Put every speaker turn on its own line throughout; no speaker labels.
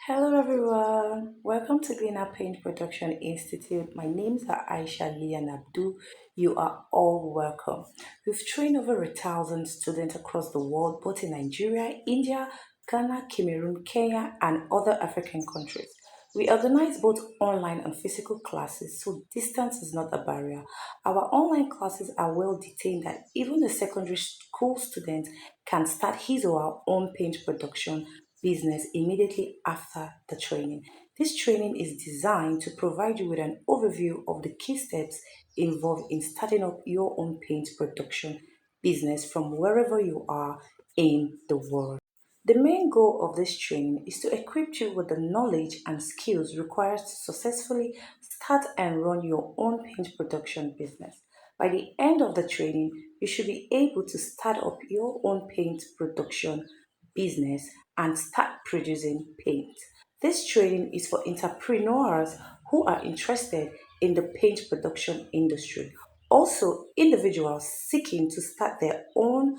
Hello everyone, welcome to Greener Paint Production Institute. My names are Aisha Lee and Abdul. You are all welcome. We've trained over 1,000 students across the world, both in Nigeria, India, Ghana, Cameroon, Kenya, and other African countries. We organize both online and physical classes, so distance is not a barrier. Our online classes are well detailed that even a secondary school student can start his or her own paint production business immediately after the training. This training is designed to provide you with an overview of the key steps involved in starting up your own paint production business from wherever you are in the world. The main goal of this training is to equip you with the knowledge and skills required to successfully start and run your own paint production business. By the end of the training, you should be able to start up your own paint production business and start producing paint. This training is for entrepreneurs who are interested in the paint production industry. Also, individuals seeking to start their own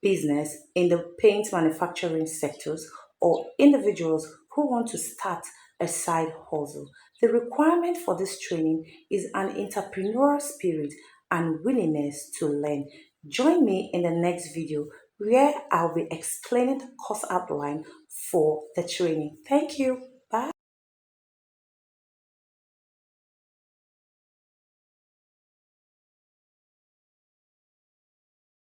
business in the paint manufacturing sectors or individuals who want to start a side hustle. The requirement for this training is an entrepreneurial spirit and willingness to learn. Join me in the next video where I'll be explaining the course outline for the training. Thank you.